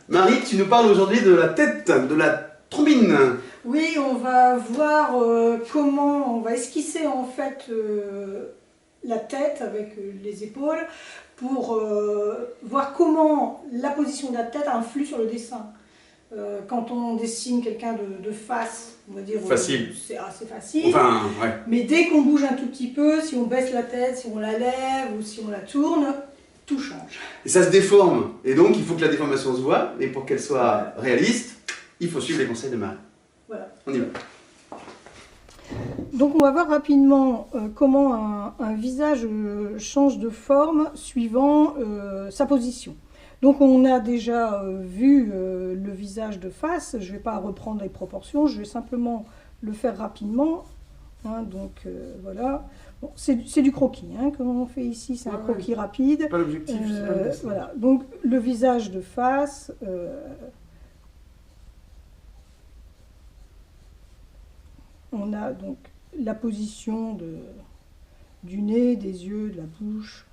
Marie, tu nous parles aujourd'hui de la tête, de la trombine. Oui, on va voir comment, on va esquisser en fait la tête avec les épaules pour voir comment la position de la tête influe sur le dessin. Quand on dessine quelqu'un de face, on va dire Facile. c'est assez facile. Enfin, ouais. Mais dès qu'on bouge un tout petit peu, si on baisse la tête, si on la lève ou si on la tourne, tout change. Et ça se déforme. Et donc, il faut que la déformation se voit. Et pour qu'elle soit réaliste, il faut suivre les conseils de Marie. Voilà. On y va. Donc on va voir rapidement comment un visage change de forme suivant sa position. Donc on a déjà vu le visage de face, je ne vais pas reprendre les proportions, je vais simplement le faire rapidement. Hein, donc voilà, bon, c'est du croquis hein, que l'on fait ici, c'est un croquis rapide. Pas l'objectif, c'est pas le dessin. Voilà, donc le visage de face. On a donc la position du nez, des yeux, de la bouche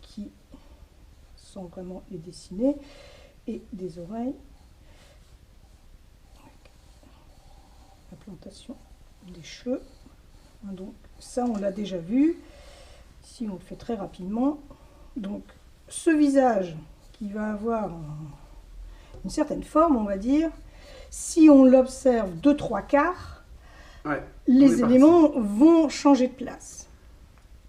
qui sont vraiment les dessinés et des oreilles. La plantation des cheveux. Donc ça on l'a déjà vu. Ici on le fait très rapidement. Donc ce visage qui va avoir une certaine forme, on va dire, si on l'observe de 3/4, Ouais, les éléments vont changer de place.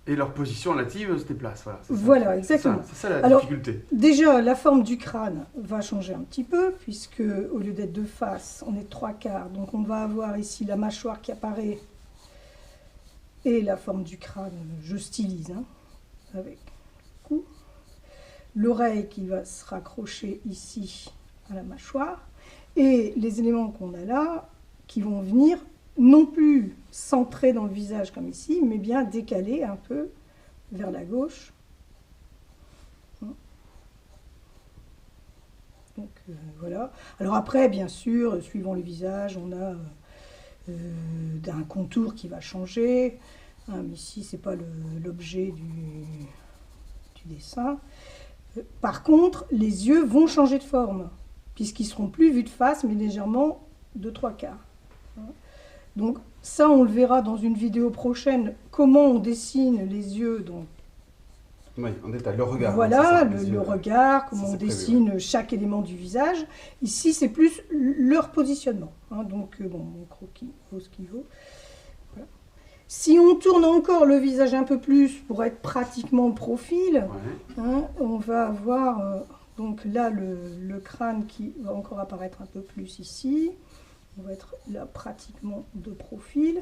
Et leur position relative se déplace. Voilà, exactement. C'est ça la Alors, difficulté. déjà, la forme du crâne va changer un petit peu, puisque au lieu d'être de face, on est de 3/4. Donc on va avoir ici la mâchoire qui apparaît et la forme du crâne, je stylise, hein, avec le cou. L'oreille qui va se raccrocher ici à la mâchoire. Et les éléments qu'on a là, qui vont venir non plus centré dans le visage comme ici, mais bien décalé un peu vers la gauche. Donc voilà. Alors après, bien sûr, suivant le visage, on a un contour qui va changer. Hein, mais ici, ce n'est pas l'objet du dessin. Par contre, les yeux vont changer de forme, puisqu'ils ne seront plus vus de face, mais légèrement de 3/4. Donc ça, on le verra dans une vidéo prochaine, comment on dessine les yeux. Donc, oui, en détail, le regard. voilà, hein, le regard, comment on dessine chaque élément du visage. Ici, c'est plus leur positionnement. Hein, donc, bon, mon croquis vaut ce qu'il vaut. Voilà. Si on tourne encore le visage un peu plus pour être pratiquement au profil, hein, on va avoir donc là le crâne qui va encore apparaître un peu plus ici. On va être là pratiquement de profil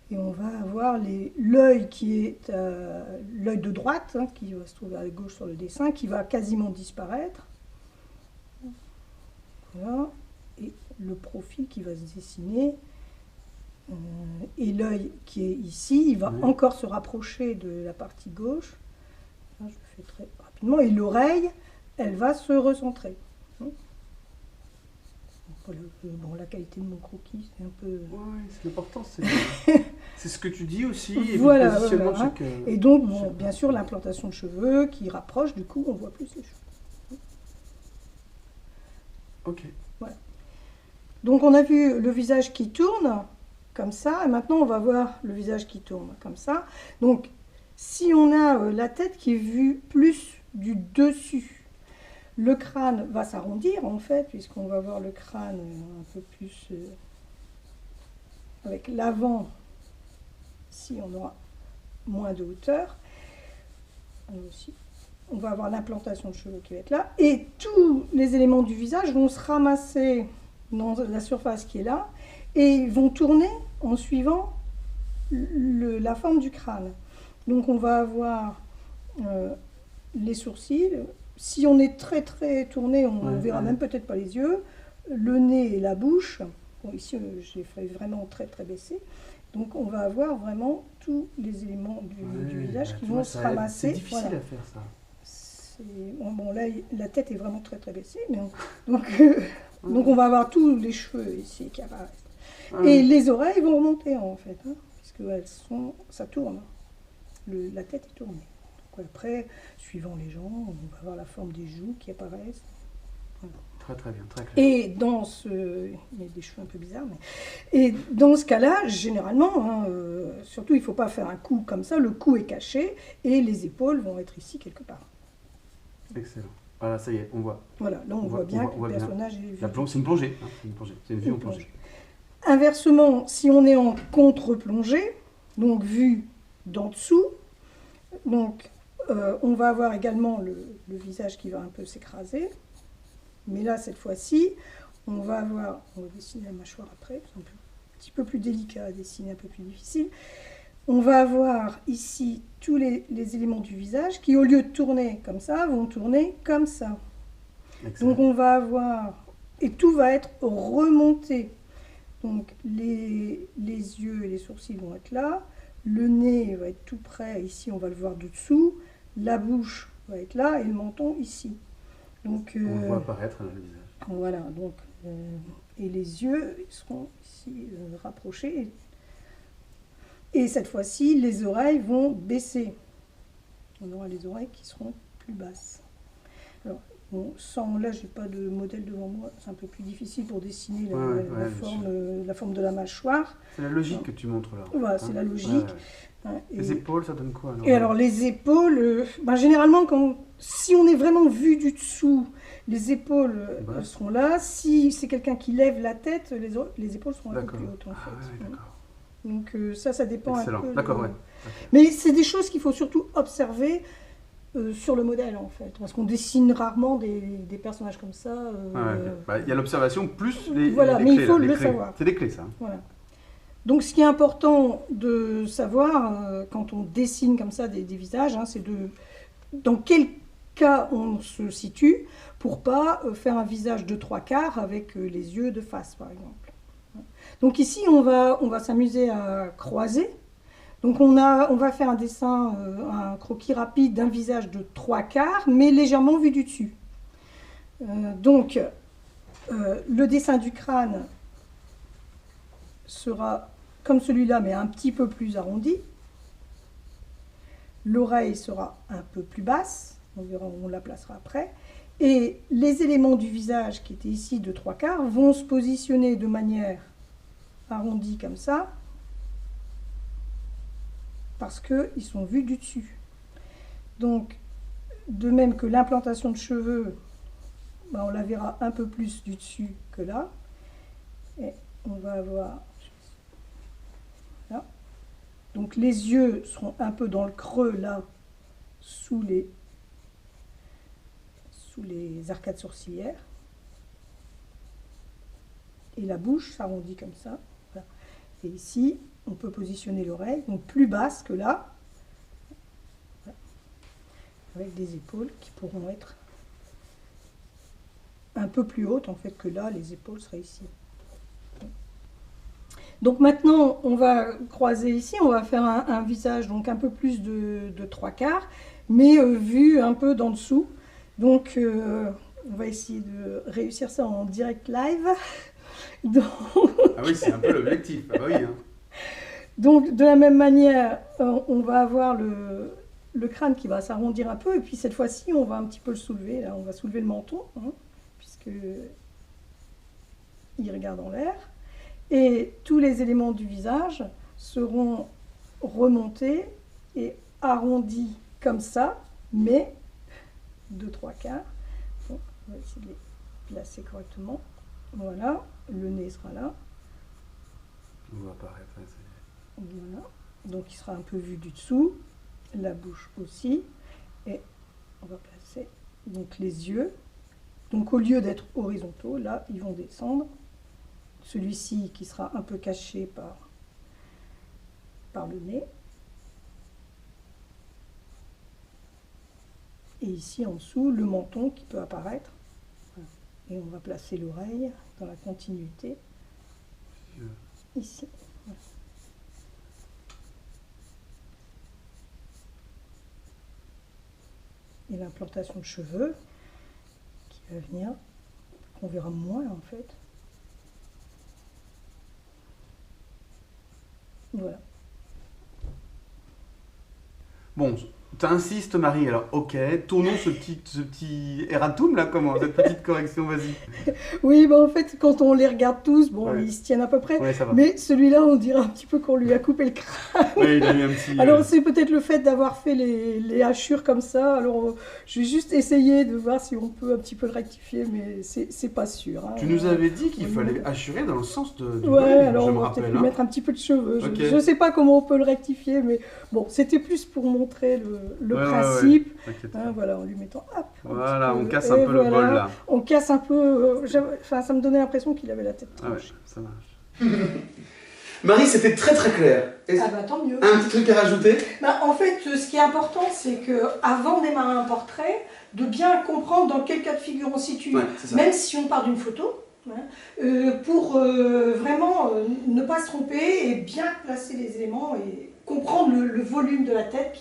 et on va avoir l'œil qui est l'œil de droite, hein, qui va se trouver à la gauche sur le dessin, qui va quasiment disparaître. Voilà. Et le profil qui va se dessiner. Et l'œil qui est ici, il va encore se rapprocher de la partie gauche. Là, je le fais très rapidement. Et l'oreille, elle va se recentrer. Bon, la qualité de mon croquis, c'est un peu... Oui, c'est important, c'est ce que tu dis aussi, et voilà, le positionnement de chaque... Et donc, bon, bien sûr, l'implantation de cheveux qui rapproche, du coup, on voit plus les cheveux. Ok. Voilà. Donc, on a vu le visage qui tourne, comme ça, et maintenant, on va voir le visage qui tourne, comme ça. Donc, si on a la tête qui est vue plus du dessus, le crâne va s'arrondir en fait, puisqu'on va voir le crâne un peu plus avec l'avant. Ici, on aura moins de hauteur. Aussi, on va avoir l'implantation de cheveux qui va être là. Et tous les éléments du visage vont se ramasser dans la surface qui est là et vont tourner en suivant la forme du crâne. Donc, on va avoir les sourcils. Si on est très très tourné, on ne verra même peut-être pas les yeux, le nez et la bouche. Bon, ici, je les fais vraiment très très baissés. Donc, on va avoir vraiment tous les éléments du visage qui vont se ramasser. C'est difficile à faire ça. Bon, là, la tête est vraiment très très baissée. Mais donc, on va avoir tous les cheveux ici qui apparaissent. Et les oreilles vont remonter en fait, hein, puisque ça tourne. La tête est tournée. Après, suivant les gens, on va avoir la forme des joues qui apparaissent. Voilà. Très très bien, très clair. Et dans ce... Il y a des cheveux un peu bizarres, mais... Et dans ce cas-là, généralement, hein, surtout il ne faut pas faire un cou comme ça, le cou est caché et les épaules vont être ici quelque part. Excellent. Voilà, ça y est, on voit. Voilà, là on voit bien que le bien. personnage est vu. C'est une plongée. Hein, c'est une plongée. C'est une vue en plongée. Inversement, si on est en contre-plongée, donc vue d'en dessous, donc on va avoir également le visage qui va un peu s'écraser. Mais là, cette fois-ci, on va dessiner la mâchoire après, c'est un petit peu plus délicat à dessiner, un peu plus difficile. On va avoir ici tous les éléments du visage qui, au lieu de tourner comme ça, vont tourner comme ça. Excellent. Donc on va avoir, et tout va être remonté. Donc les yeux et les sourcils vont être là, le nez va être tout près, ici on va le voir de dessous, la bouche va être là et le menton ici. Donc, on voit apparaître le visage. Voilà, donc, et les yeux seront ici rapprochés. Et cette fois-ci, les oreilles vont baisser. On aura les oreilles qui seront plus basses. Alors, bon, là, je n'ai pas de modèle devant moi. C'est un peu plus difficile pour dessiner la forme de la mâchoire. C'est la logique que tu montres là. Voilà, c'est la logique. Les épaules, ça donne quoi alors? Et alors, les épaules, généralement, si on est vraiment vu du dessous, les épaules seront là. Si c'est quelqu'un qui lève la tête, les épaules seront un peu plus hautes en fait. Donc ça dépend un peu. D'accord, ouais. Mais c'est des choses qu'il faut surtout observer sur le modèle en fait, parce qu'on dessine rarement des personnages comme ça. Il y a l'observation plus les voilà, les mais clés, il faut les le clés. savoir. C'est des clés ça. Voilà. Donc ce qui est important de savoir quand on dessine comme ça des visages, hein, c'est dans quel cas on se situe pour pas faire un visage de 3/4 avec les yeux de face par exemple. Donc ici on va s'amuser à croiser. Donc on va faire un dessin, un croquis rapide d'un visage de 3/4 mais légèrement vu du dessus. Donc le dessin du crâne sera comme celui-là mais un petit peu plus arrondi. L'oreille sera un peu plus basse, on verra où on la placera après. Et les éléments du visage qui étaient ici de 3/4 vont se positionner de manière arrondie comme ça, parce qu'ils sont vus du dessus. Donc, de même que l'implantation de cheveux, on la verra un peu plus du dessus que là. Et on va avoir... Là. Donc les yeux seront un peu dans le creux là, sous les arcades sourcilières. Et la bouche s'arrondit comme ça. Voilà. Et ici, on peut positionner l'oreille, donc plus basse que là, voilà. Avec des épaules qui pourront être un peu plus hautes en fait que là, les épaules seraient ici. Donc maintenant, on va croiser ici, on va faire un visage donc un peu plus de 3/4, mais vu un peu d'en dessous. Donc on va essayer de réussir ça en direct live. Donc... Ah oui, c'est un peu l'objectif. Ah bah oui, hein. Donc de la même manière, on va avoir le crâne qui va s'arrondir un peu, et puis cette fois-ci, on va un petit peu le soulever. Là, on va soulever le menton, hein, puisque il regarde en l'air. Et tous les éléments du visage seront remontés et arrondis comme ça, mais de 3/4. Bon, on va essayer de les placer correctement. Voilà, le nez sera là. On va apparaître. Voilà, donc il sera un peu vu du dessous, la bouche aussi, et on va placer donc les yeux. Donc au lieu d'être horizontaux, là, ils vont descendre. Celui-ci qui sera un peu caché par le nez. Et ici en dessous, le menton qui peut apparaître. Et on va placer l'oreille dans la continuité. Ici. Voilà. Et l'implantation de cheveux qui va venir, qu'on verra moins en fait. Bon, tu insistes, Marie, alors ok, tournons ce petit erratum là, comment, cette petite correction, vas-y. Oui, bah en fait, quand on les regarde tous, bon, Ouais. ils se tiennent à peu près. Ouais, ça va. Mais celui-là, on dirait un petit peu qu'on lui a coupé le crâne. Ouais, il a eu un petit. Alors, c'est peut-être le fait d'avoir fait les hachures comme ça. Alors, je vais juste essayer de voir si on peut un petit peu le rectifier, mais c'est pas sûr. Hein. Tu nous avais dit qu'il Oui. fallait hachurer dans le sens du Ouais, volume, alors je on me va peut-être rappelle. lui Hein. mettre un petit peu de cheveux. Ok. Je sais pas comment on peut le rectifier, mais bon, c'était plus pour montrer le Ouais, ouais, principe. T'inquiète Hein, pas. voilà, en lui mettant hop. Voilà, petit on peu, casse et un peu le voilà. bol là. On casse un peu. Enfin, ça me donnait l'impression qu'il avait la tête Ah ouais, tranchée. ça marche. Marie, c'était très très clair. Est-ce- Ah bah tant mieux. Un petit truc à rajouter? Bah, en fait, ce qui est important, c'est que avant de démarrer un portrait, de bien comprendre dans quel cas de figure on se situe, Ouais, c'est ça. même si on part d'une photo, hein, pour vraiment ne pas se tromper et bien placer les éléments et comprendre le volume de la tête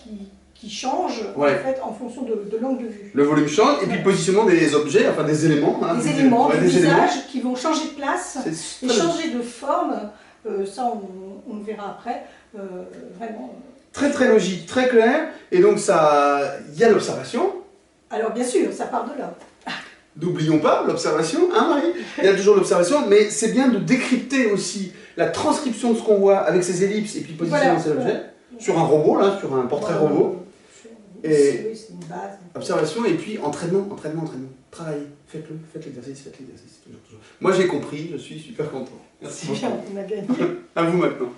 qui change Ouais. en fait en fonction de l'angle de vue. Le volume change et puis le positionnement des objets, enfin des éléments. Hein, Des éléments, ouais, du des éléments. visage qui vont changer de place C'est et très, changer de forme. Ça, on le verra après. Vraiment. très très logique, très clair. Et donc ça, il y a l'observation. Alors bien sûr, ça part de là. N'oublions pas l'observation, hein Marie? Il y a toujours l'observation, mais c'est bien de décrypter aussi la transcription de ce qu'on voit avec ces ellipses et puis positionner Voilà. ces objets sur un robot, là, sur un portrait robot. Et- Oui, c'est une base. Observation et puis entraînement. Travaillez, faites-le, faites l'exercice, toujours. Moi j'ai compris, je suis super content. Merci. C'est bien, on a gagné. À vous maintenant.